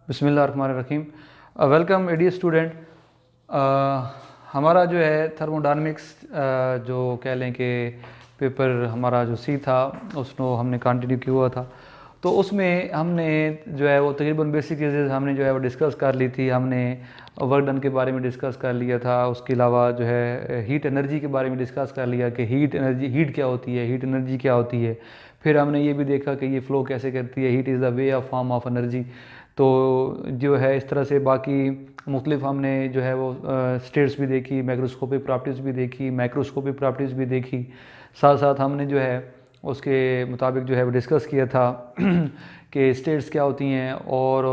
बिस्मिल्लाहिर्रहमानिर्रहीम। Welcome AD student. हमारा जो है थर्मोडायनेमिक्स जो कह लें कि पेपर हमारा जो सी था उसको हमने कंटिन्यू किया हुआ था। तो उसमें हमने जो है वो तकरीबन बेसिक चीज़ें हमने जो है वो डिस्कस कर ली थी। हमने वर्क डन के बारे में डिस्कस कर लिया था। उसके अलावा जो है हीट एनर्जी के बारे में डिस्कस कर लिया कि हीट क्या होती है, हीट एनर्जी क्या होती है। फिर हमने ये भी देखा कि ये फ़्लो कैसे करती है, heat is the way of form of energy. तो जो है इस तरह से बाकी मुख्तलिफ हमने जो है वो स्टेट्स भी देखी, मैक्रोस्कोपिक प्रॉपर्टीज़ भी देखी, माइक्रोस्कोपिक प्रॉपर्टीज़ भी देखी। साथ साथ हमने जो है उसके मुताबिक जो है वो डिस्कस किया था कि स्टेट्स क्या होती हैं और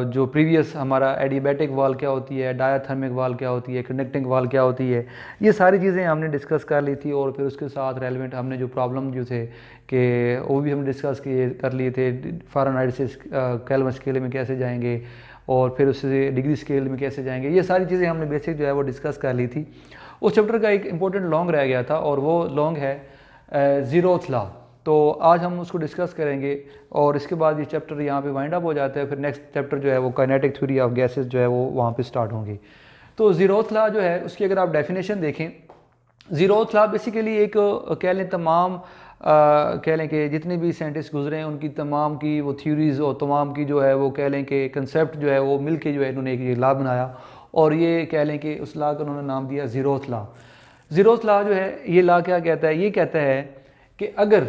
जो प्रीवियस हमारा एडियाबैटिक वाल क्या होती है, डायाथर्मिक वाल क्या होती है, कंडक्टिंग वाल क्या होती है। ये सारी चीज़ें हमने डिस्कस कर ली थी और फिर उसके साथ रेलेवेंट हमने जो प्रॉब्लम जो थे कि वो भी हमने डिस्कस कर लिए थे। फ़ारेनहाइट से केल्विन स्केल में कैसे जाएंगे और फिर उससे डिग्री स्केल में कैसे जाएंगे, ये सारी चीज़ें हमने बेसिक जो है वो डिस्कस कर ली थी। उस चैप्टर का एक इम्पोर्टेंट लॉन्ग रह गया था और वो लॉन्ग है ज़ीरोथ लॉ। तो आज हम उसको डिस्कस करेंगे और इसके बाद ये चैप्टर यहाँ पे वाइंड अप हो जाता है। फिर नेक्स्ट चैप्टर जो है वो काइनेटिक थ्योरी ऑफ गैसेस जो है वो वहाँ पे स्टार्ट होंगी। तो ज़ीरोथ लॉ जो है उसकी अगर आप डेफिनेशन देखें, ज़ीरोथ लॉ बेसिकली एक कह लें तमाम कह लें कि जितने भी साइंटिस्ट गुजरे हैं उनकी तमाम की वो थ्योरीज़ और तमाम की जो है वो कह लें कि कंसेप्ट जो है वो मिल के जो है इन्होंने एक लॉ बनाया और ये कह लें कि उस लॉ का उन्होंने नाम दिया ज़ीरोथ लॉ। ज़ीरोथ लॉ जो है ये लॉ क्या कहता है, ये कहता है कि अगर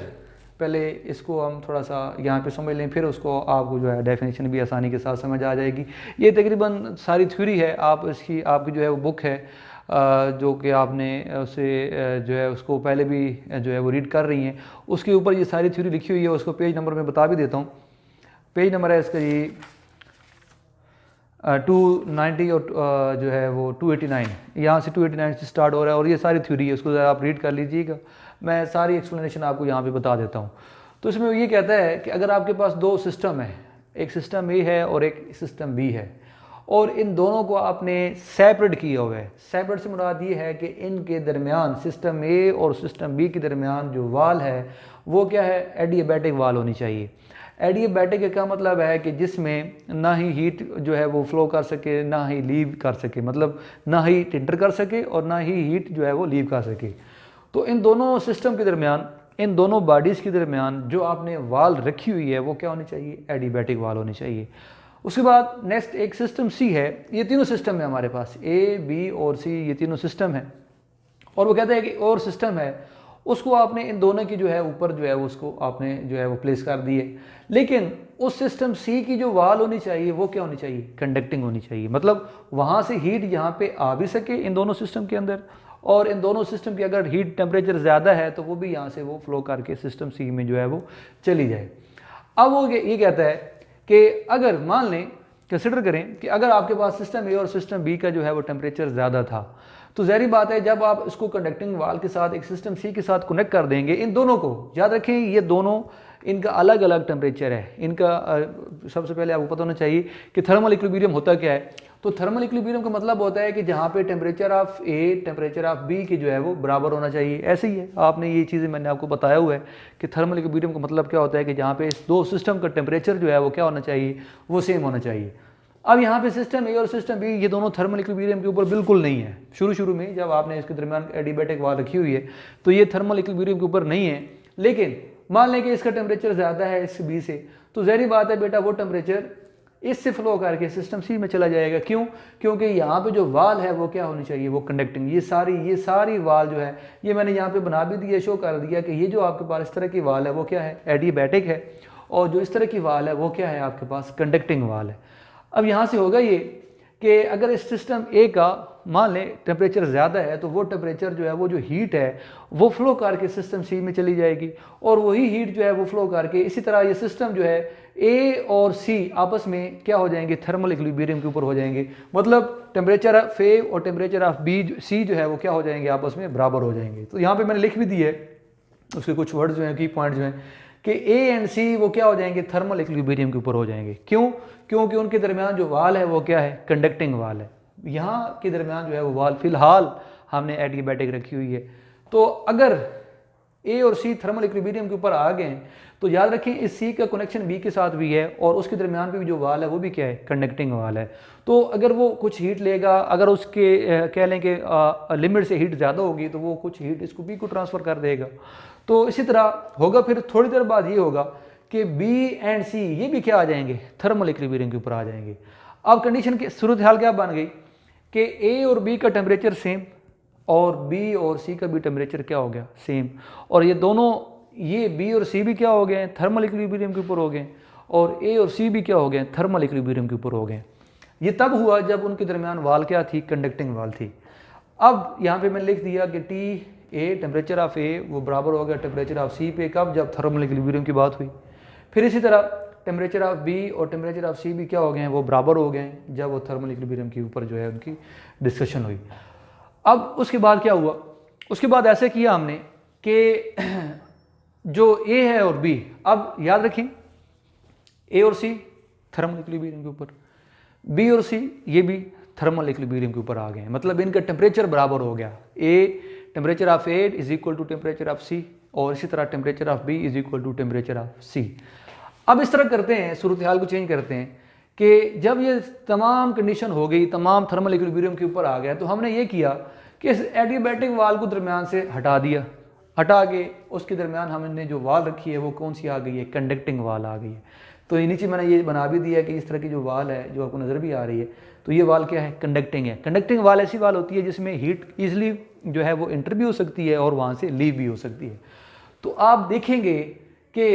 पहले इसको हम थोड़ा सा यहाँ पे समझ लें, फिर उसको आपको जो है डेफिनेशन भी आसानी के साथ समझ आ जाएगी। ये तकरीबन सारी थ्योरी है, आप इसकी आपकी जो है वो बुक है जो कि आपने उसे जो है उसको पहले भी जो है वो रीड कर रही हैं, उसके ऊपर ये सारी थ्योरी लिखी हुई है। उसको पेज नंबर में बता भी देता हूँ। पेज नंबर है इसका ये 290 और जो है वो 289, यहाँ से 289 से स्टार्ट हो रहा है और ये सारी थ्योरी है, उसको ज़रा आप रीड कर लीजिएगा। मैं सारी एक्सप्लेनेशन आपको यहाँ पे बता देता हूँ। तो इसमें ये कहता है कि अगर आपके पास दो सिस्टम है, एक सिस्टम ए है और एक सिस्टम बी है, और इन दोनों को आपने सेपरेट किया हुआ है। सेपरेट से मुराद ये है कि इनके दरमियान सिस्टम ए और सिस्टम बी के दरमियान जो वाल है वो क्या है, एडियाबैटिक वाल होनी चाहिए। एडियाबैटिक का मतलब है कि जिसमें ना ही हीट जो है वो फ्लो कर सके, ना ही लीव कर सके, मतलब ना ही टिंटर कर सके और ना ही हीट जो है वो लीव कर सके। तो इन दोनों सिस्टम के दरमियान, इन दोनों बॉडीज़ के दरमियान जो आपने वाल रखी हुई है वो क्या होनी चाहिए, एडियाबैटिक वाल होनी चाहिए। उसके बाद नेक्स्ट एक सिस्टम सी है। ये तीनों सिस्टम है हमारे पास, ए बी और सी, ये तीनों सिस्टम है। और वो कहते हैं कि और सिस्टम है उसको आपने इन दोनों की जो है ऊपर जो है उसको आपने जो है वो प्लेस कर दिए। लेकिन उस सिस्टम सी की जो वाल होनी चाहिए वो क्या होनी चाहिए, कंडक्टिंग होनी चाहिए। मतलब वहाँ से हीट यहाँ पे आ भी सके इन दोनों सिस्टम के अंदर, और इन दोनों सिस्टम की अगर हीट टेम्परेचर ज़्यादा है तो वो भी यहाँ से वो फ्लो करके सिस्टम सी में जो है वो चली जाए। अब वो ये कहता है कि अगर मान लें, कंसिडर करें कि अगर आपके पास सिस्टम ए और सिस्टम बी का जो है वो टेम्परेचर ज़्यादा था, तो ज़ाहिर बात है जब आप इसको कंडक्टिंग वाल के साथ एक सिस्टम सी के साथ कनेक्ट कर देंगे, इन दोनों को याद रखें ये दोनों इनका अलग अलग टेम्परेचर है। इनका सबसे पहले आपको पता होना चाहिए कि थर्मल इक्विलिब्रियम होता क्या है। तो थर्मल इक्विलिब्रियम का मतलब होता है कि जहाँ पे temperature of A temperature of B की जो है वो बराबर होना चाहिए। ऐसे ही है, आपने ये चीज़ें मैंने आपको बताया हुआ है कि थर्मल इक्विलिब्रियम का मतलब क्या होता है कि जहाँ पे इस दो सिस्टम का टेम्परेचर जो है वो क्या होना चाहिए, वो सेम होना चाहिए। अब यहाँ पे सिस्टम ए और सिस्टम बी ये दोनों थर्मल इक्विलिब्रियम के ऊपर बिल्कुल नहीं है। शुरू में जब आपने इसके दरमियान एडियाबैटिक वाल रखी हुई है तो ये थर्मल इक्विलिब्रियम के ऊपर नहीं है। लेकिन मान लें कि इसका टेम्परेचर ज़्यादा है इस बी से, तो ज़ाहिर बात है बेटा वो टेम्परेचर इससे फ्लो करके सिस्टम सी में चला जाएगा। क्यों? क्योंकि यहाँ पे जो वाल है वो क्या होनी चाहिए, वो कंडक्टिंग। ये सारी वाल जो है ये मैंने यहाँ पे बना भी दिया, शो कर दिया कि ये जो आपके पास इस तरह की वाल है वो क्या है, एडियाबैटिक है, और जो इस तरह की वाल है वो क्या है, आपके पास कंडक्टिंग वाल है। अब यहाँ से होगा ये कि अगर इस सिस्टम ए का मान लें टेम्परेचर ज़्यादा है तो वो टेम्परेचर जो है वो जो हीट है वो फ्लो करके सिस्टम सी में चली जाएगी, और वही हीट जो है वो फ्लो करके इसी तरह ये सिस्टम जो है ए और सी आपस में क्या हो जाएंगे, थर्मल इक्विलिब्रियम के ऊपर हो जाएंगे। मतलब टेम्परेचर ऑफ ए और टेम्परेचर ऑफ बी सी जो है वो क्या हो जाएंगे, आपस में बराबर हो जाएंगे। तो यहाँ पर मैंने लिख भी दी है उसके कुछ वर्ड जो हैं, की पॉइंट जो हैं कि ए एंड सी वो क्या हो जाएंगे, थर्मल इक्विलिब्रियम के ऊपर हो जाएंगे। क्यों? क्योंकि उनके दरमियान जो वाल है वो क्या है, कंडक्टिंग वाल है। यहाँ के दरमियान जो है वो वाल फिलहाल हमने एडियाबैटिक रखी हुई है। तो अगर ए और सी थर्मल इक्विलिब्रियम के ऊपर आ गए हैं, तो याद रखें इस सी का कनेक्शन बी के साथ भी है और उसके दरमियान पे भी जो वाल है वो भी क्या है, कंडक्टिंग वाल है। तो अगर वो कुछ हीट लेगा, अगर उसके कह लें कि लिमिट से हीट ज़्यादा होगी तो वो कुछ हीट इसको बी को ट्रांसफ़र कर देगा। तो इसी तरह होगा, फिर थोड़ी देर बाद ये होगा कि बी एंड सी ये भी क्या आ जाएंगे, थर्मल इक्विलिब्रियम के ऊपर आ जाएंगे। अब कंडीशन की सूरत हाल क्या बन गई कि ए और बी का टेम्परेचर सेम और बी और सी का भी टेम्परेचर क्या हो गया, सेम, और ये दोनों, ये बी और सी भी क्या हो गए, थर्मल इक्विलिब्रियम के ऊपर हो गए, और ए और सी भी क्या हो गए, थर्मल इक्विलिब्रियम के ऊपर हो गए। ये तब हुआ जब उनके दरमियान वाल क्या थी, कंडक्टिंग वाल थी। अब यहाँ पे मैंने लिख दिया कि टी ए टेम्परेचर ऑफ ए वो बराबर हो गया टेम्परेचर ऑफ सी पे, कब, जब थर्मल इक्विलिब्रियम की बात हुई। फिर इसी तरह टेम्परेचर ऑफ बी और टेम्परेचर ऑफ सी भी क्या हो गए हैं, वो बराबर हो गए हैं जब वो थर्मल इक्विलिब्रियम के ऊपर जो है उनकी डिस्कशन हुई। अब उसके बाद क्या हुआ, उसके बाद ऐसे किया हमने कि जो ए है और बी, अब याद रखें ए और सी थर्मल इक्विलिब्रियम के ऊपर, बी और सी ये भी थर्मल इक्विलिब्रियम के ऊपर आ गए हैं, मतलब इनका टेम्परेचर बराबर हो गया। A temperature of A is equal to temperature of C, और इसी तरह temperature of B is equal to temperature of C. अब इस तरह करते हैं, सूरत हाल को चेंज करते हैं कि जब ये तमाम कंडीशन हो गई, तमाम थर्मल इक्विलिब्रियम के ऊपर आ गया, तो हमने ये किया कि इस एडियाबैटिक वाल को दरमियान से हटा दिया, हटा के उसके दरमियान हमने जो वाल रखी है वो कौन सी आ गई है, कंडक्टिंग वाल आ गई है। तो ये नीचे मैंने ये बना भी दिया कि इस तरह की जो वाल है जो आपको नज़र भी आ रही है, तो ये वाल क्या है, कंडक्टिंग है। कंडक्टिंग वाल ऐसी वाल होती है जिसमें हीट ईजिली जो है वो इंटर भी हो सकती है और वहाँ से लीव भी हो सकती है। तो आप देखेंगे कि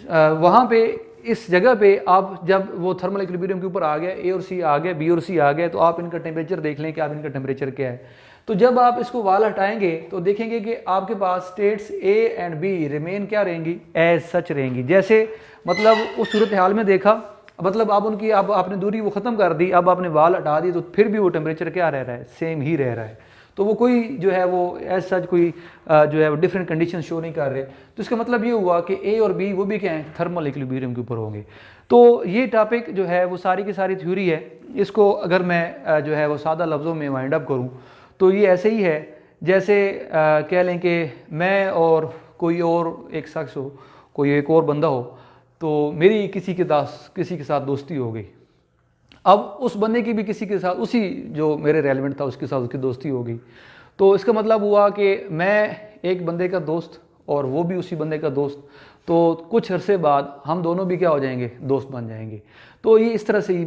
वहाँ पे इस जगह पे आप जब वो थर्मल इक्विलिब्रियम के ऊपर आ गए, ए और सी आ गए, बी और सी आ गए, तो आप इनका टेम्परेचर देख लें कि आप इनका टेम्परेचर क्या है। तो जब आप इसको वाल हटाएंगे तो देखेंगे कि आपके पास states A and B remain क्या रहेंगी, एज सच रहेंगी। जैसे मतलब उस सूरत हाल में देखा, मतलब आप उनकी, अब आपने दूरी वो ख़त्म कर दी, अब आपने वाल हटा दी, तो फिर भी वो टेम्परेचर क्या रह रहा है, सेम ही रह रहा है। तो वो कोई जो है वो एज सच कोई जो है वो डिफरेंट कंडीशन शो नहीं कर रहे। तो इसका मतलब ये हुआ कि ए और बी वो भी क्या हैं, थर्मल इक्विलिब्रियम के ऊपर होंगे। तो ये टॉपिक जो है वो सारी की सारी थ्योरी है। इसको अगर मैं जो है वो सादा लफ्ज़ों में वाइंड अप करूँ तो ये ऐसे ही है जैसे कह लें कि मैं और कोई और एक शख्स हो, कोई एक और बंदा हो, तो मेरी किसी के साथ दोस्ती हो गई। अब उस बंदे की भी किसी के साथ, उसी जो मेरे रेलेवेंट था उसके साथ उसकी दोस्ती हो गई। तो इसका मतलब हुआ कि मैं एक बंदे का दोस्त और वो भी उसी बंदे का दोस्त, तो कुछ अरसे बाद हम दोनों भी क्या हो जाएंगे, दोस्त बन जाएंगे। तो ये इस तरह से ही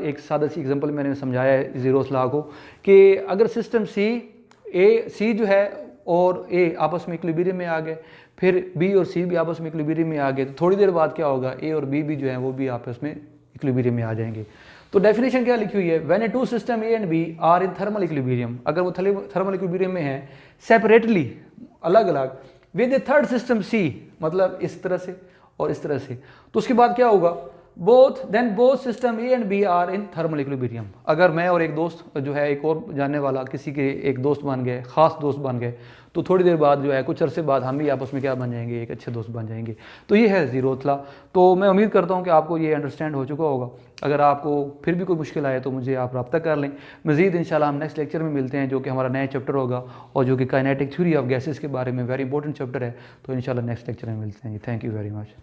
एक सादा सी एग्जांपल मैंने समझाया है ज़ीरोस लॉ को कि अगर सिस्टम सी जो है और ए आपस में इक्विलिब्रियम में आ गए, फिर बी और सी भी आपस में इक्विलिब्रियम में आ गए, तो थोड़ी देर बाद क्या होगा, ए और बी भी जो है वो भी आपस में इक्विलिब्रियम में आ जाएंगे। तो डेफिनेशन क्या लिखी हुई है, when A two system A and B are in thermal equilibrium, अगर वो थर्मल इक्विलिब्रियम में है सेपरेटली, अलग अलग, with a third system C, मतलब इस तरह से और इस तरह से, तो उसके बाद क्या होगा, both system A and B are in thermal equilibrium. अगर मैं और एक दोस्त जो है, एक और जानने वाला किसी के एक दोस्त बन गए, ख़ास दोस्त बन गए, तो थोड़ी देर बाद जो है, कुछ अरसे बाद हम भी आपस में क्या बन जाएंगे, एक अच्छे दोस्त बन जाएंगे। तो ये है ज़ीरोथ लॉ। तो मैं उम्मीद करता हूँ कि आपको ये अंडरस्टैंड हो चुका होगा। अगर आपको फिर भी कोई मुश्किल आए तो मुझे आप रब्ता कर लें। मज़ीद इंशाल्लाह हम नेक्स्ट लेक्चर में मिलते हैं, जो कि हमारा नया चैप्टर होगा और जो कि काइनेटिक थ्योरी ऑफ गैसेस के बारे में वेरी इंपॉर्टेंट चैप्टर है। तो इंशाल्लाह नेक्स्ट लेक्चर में मिलते हैं। Thank you very much.